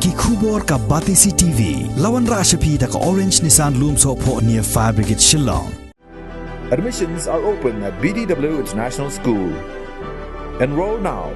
Ki khubor ka Batisi TV. Lawan ra ashapi da ka Orange Nissan Loom Sopho near Fire Brigade Shillong. Admissions are open at BDW International School. Enroll now.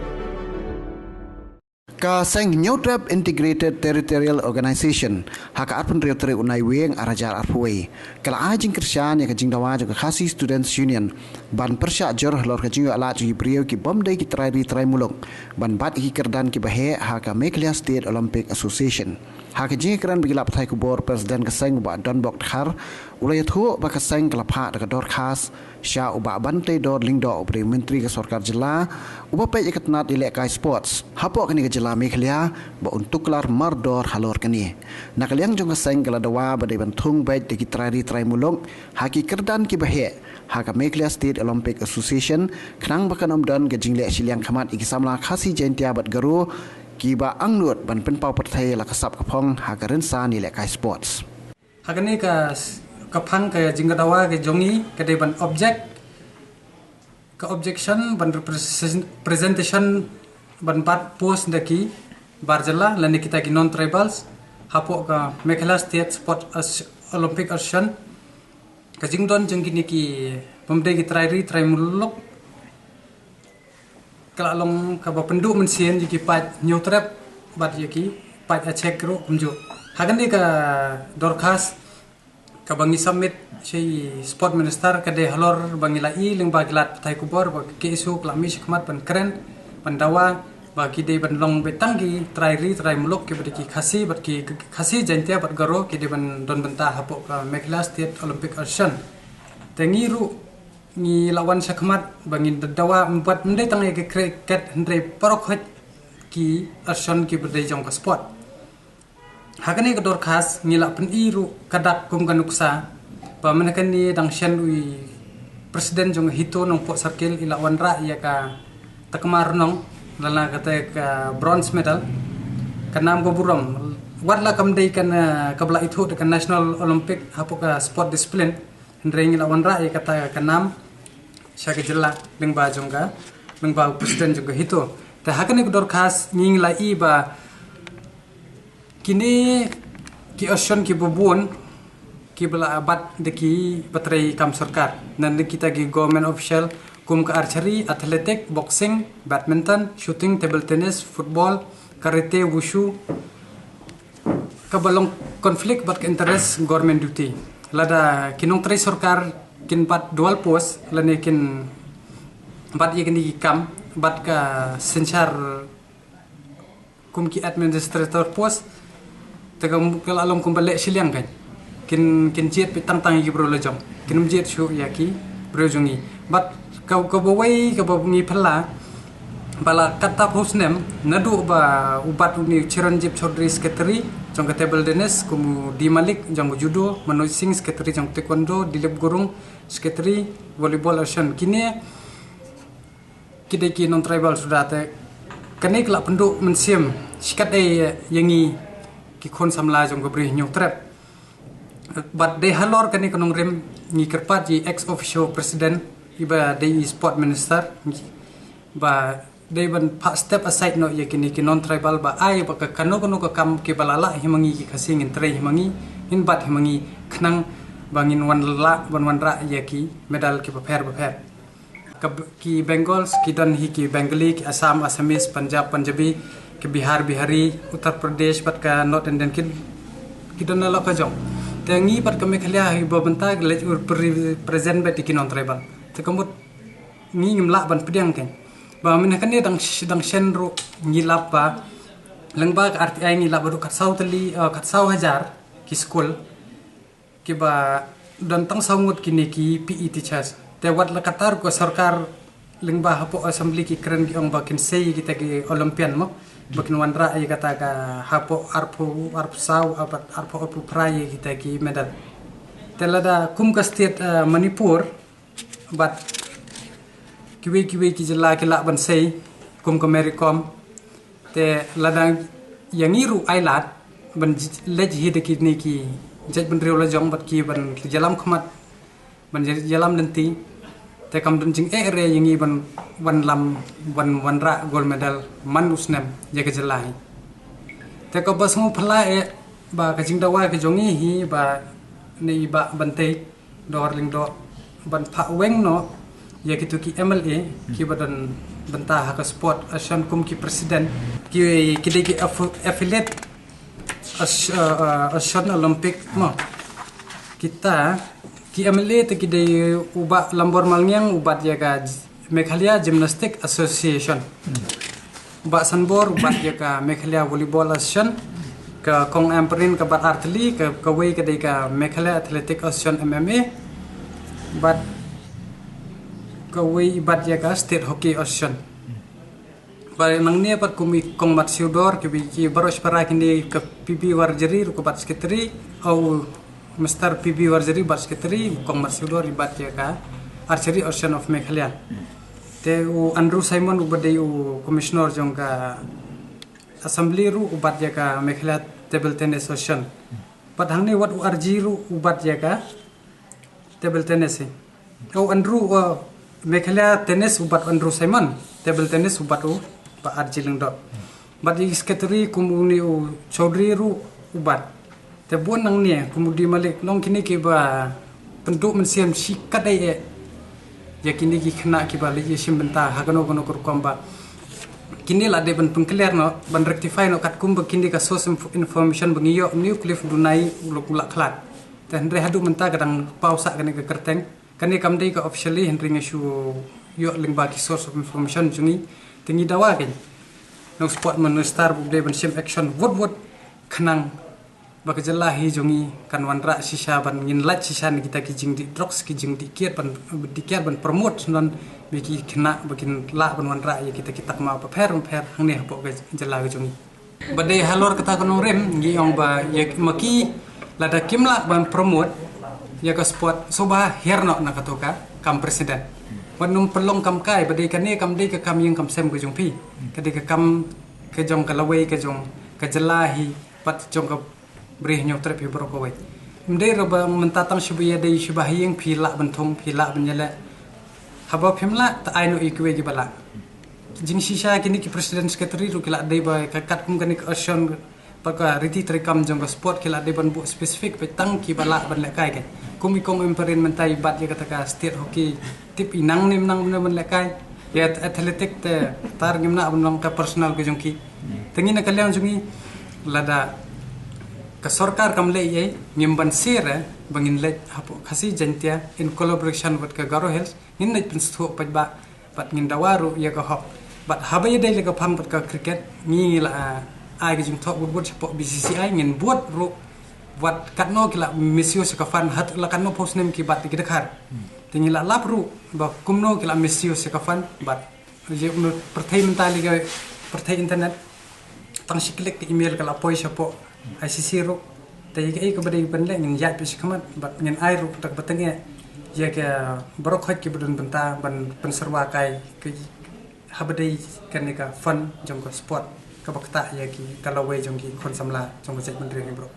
Ka Seng New Trap Integrated Territorial Organization haka arpun riotri unai weng arajar arpuai kala ajing kerjaan ya kajing dawa juga khasi Students Union ban persya jor lor kajing ala ju brio ki bomdai ki trai mulung ban bat ki kerdan ki bahe haka Meghalaya State Olympic Association haka jing keran bigilap thai kubor Presiden Kaseng ba Don Bok Khar ulai thu ba Kaseng kala pha da dor khas sya uba bantai dor lingdo obri menteri ke sorkar jela uba pe ikatnat ile kai sports hapo kani ke jela Meghalaya ba untuk kelar mardor halor kani nakaliang jong Kaseng kala dawa ba de bantung baik de ki trai mulung haki kerdan ki bahe haka Meghalaya State Olympic Association khnang bakan omdan ke jingle siliang khamat ikisamla khasi jentia bat garu kiba angnut ban penpau perthai la kasap kapong haka rensa ni le kai sports hakani ka kapang ka jingadawa ke jongi ke de ban objection ban presentation ban bat post daki barjala lani kita ki non tribals hapo ka Meghalaya State Sport Olympic Association ka jingdon jengkini ki pemde ki trai muluk kala long ka bapendu mensien jiki pat new trap bat yaki pat achek ro kumju hakani ka dorkas ka bangi summit sei sport minister ka de halor bangi lai leng bagilat thai kubor ba ke isu klami shikmat ban kren pandawa ba ki de ban long betangi trai muluk ke bagi khasi bat ki khasi jantia bat garo ki de ban don benta hapo ka Meghalaya State Olympic Association tengi ru ni lawan shikmat bangi dawa empat mendai tangai ke cricket ndre parok ki association ki berdai jong ka sport hakani kedor khas ngila pen iru kadak kum kanuksa pa menakan ni dang shen ui presiden jong hito nong po circle ila wanra ya ka takmar nong lana kata ka bronze medal kanam go buram wadla kam dei kan kabla itu dekan national olympic hapo ka sport discipline ndre ngila wanra ya kata kanam sya jela leng ba jong ka leng ba presiden jong hito ta hakani kedor khas ngila i ba kini ki ocean ki bubun ki bela abad deki batrai kam sarkar nan kita ki government official kum ka archery athletic boxing badminton shooting table tennis football karate wushu kabalong konflik bat interest government duty lada kinong trai sarkar kin pat dual post lane kin bat ye ki kam bat ka sensar kum ki administrator post tegam kala alom kumbale siliang kan kin jet pitang tang gi bro lejong kin jet shu yaki bro jongi bat ka bawai ka ngi phalla bala kata husnem nadu ba ubat uni Chiranjeev Chaudhary secretary jong ka table tennis kumu di Malik jong judo Manoj Singh secretary jong taekwondo Dilip Gurung secretary volleyball asian kini kideki non tribal sudah te kanik la penduk mensiem sikat yangi ki khon samla jong gobri nyok trap but de halor kani kanong rem ngi kerpat ji ex officio president iba de sport minister ba de ban step aside no yakini ki non tribal ba ai ba ka kano ka kam ki balala himangi ki khasing in tre himangi in bat himangi khnang bangin wan ra yaki medal ki bapher ki Bengals ki dan hi ki Bengali ki Assam Assamese Punjabi ke Bihari Uttar Pradesh pat ka North Indian ki don la ka jong tengi pat ka Meghalaya hi benta le present bet ki non tribal te kamut ngi ngimla ban pediang ken ba min kan ni dang shen ro ngilap ba lengba ka RTI ngilap ro kat sau hajar ki school ki ba dan tang sangut kini ki PE teachers te wat la katar ko sarkar lengba hapo assembly ki kren ki ong bakin sei kita ki olympian mo bakin wanra ay kata ka hapo arpsau arpo prai kita ki medal telada kum ka state Manipur bat kiwi ki jela ki la ban sei kum ka Mericom te ladang yangiru ailat ban lej hi de ki ni ki jej ban rew la jong bat ki ban jalam khmat ban jalam nanti te kam dun jing ere yangi ban lam ban ra gold medal man usnem jaga jelai te ko bas mu phala ba ka jing dawa ke jongi hi ba ni ba bante dor ling do ban pha weng no ya kitu ki MLA ki badan benta ha ka sport asian kum ki president ki ki affiliate Asian Olympic mo kita ki MLA te ki de uba lambor malngiang ubat ya ka Meghalaya Gymnastic Association uba sanbor ubat ya ka Meghalaya Volleyball Association ka kong amperin ka bat artili ka kawai ka de ka Meghalaya Athletic Association MMA bat kawai bat ya ka State Hockey Association Bari nang ni pat kumi kong mat siudor ki baros para kini ke PB Warjeri ru bat sekretari au Mr. PB Warjeri bat sekretari kong mat siudor ibat ya ka Archery Association of Meghalaya. Te Andrew Simon ubadai commissioner jong ka assembly ru ubat ya ka Meghalaya Table Tennis Association. Pat hang ni wat RG ru ubat ya ka table tennis. Andrew Meghalaya tennis ubat Andrew Simon table tennis ubat Pak Arjileng dot. Badi sekretari kumuni Chaudhry ru ubat. Te buan nang ni kumudi malik long kini ke ba penduk mensiam sikat ai ya kini ki kena ki balik ya sim benta hagano kono kur komba. Kini la de ban pengkler no ban rectify no kat kum kini ka source information bengiyo new cliff dunai uluk ulak klat. Te hendre hadu menta kadang pausa kani ke kerteng kani kamdei ka officially henry ngesu yo lingba ki source of information jungi tingi dawa kan no sport man star bude ban sim action wot khanang baka jalahi jongi kan wanra sisa ban ngin lat sisa ni kita ki jing di drugs ki jing di kiat ban promote non biki kena bakin la ban wanra ya kita ma pa per hang ne hapo jalahi jongi bade halor kata kono rem ngi ong ba ya maki lada kimla ban promote ya ka sport soba herno na katoka kam presiden wanum pelong kam kai badai kane kam dei ka kam yang kam sem ko jong pi kadai ka kam ke jong ka lawai ke jong ka jalahi pat jong ka brih nyok trep bro ko wai mdei roba mentatang shibuya dei shibahiyeng phila banthong phila banyala haba phimla ta aino ikwe gi bala jing sisa kini ki president secretary ru kila dei ba ka kat kum kani ka action paka riti trekam jong ka sport kila dei ban bu specific petang ki bala ban lekai ke kumi kong emperin mentai bat ya kata ka state hockey tip inang nim nang ban lekai ya athletic te tar ngimna ban ka personal ko jong ki tengina kalyang jongi lada ka sarkar kamle ye ngimban sire bangin le hapo khasi jantia in collaboration with ka Garo Hills in nai pinstho pajba pat ngin dawaru ya ka hop bat habai dai le ka phang pat ka cricket ni la ai jing thok buat support BCCI ngin buat ru buat katno kila misio sekafan hat la katno post nem ki bat ki dekhar tingi la lapru ba kumno kila misio sekafan bat je perthai mentali ga perthai internet tang siklik email kala poi sapo ICC ro tai ai ko badai banle ngin yat pis kamat bat ngin ai ro tak batenge ya ka barok hot ki budun benta ban penserwa kai ki habadai kanika fun jong ko sport ka bakta ya ki kalawai jong ki khon samla jong ko jek menteri bro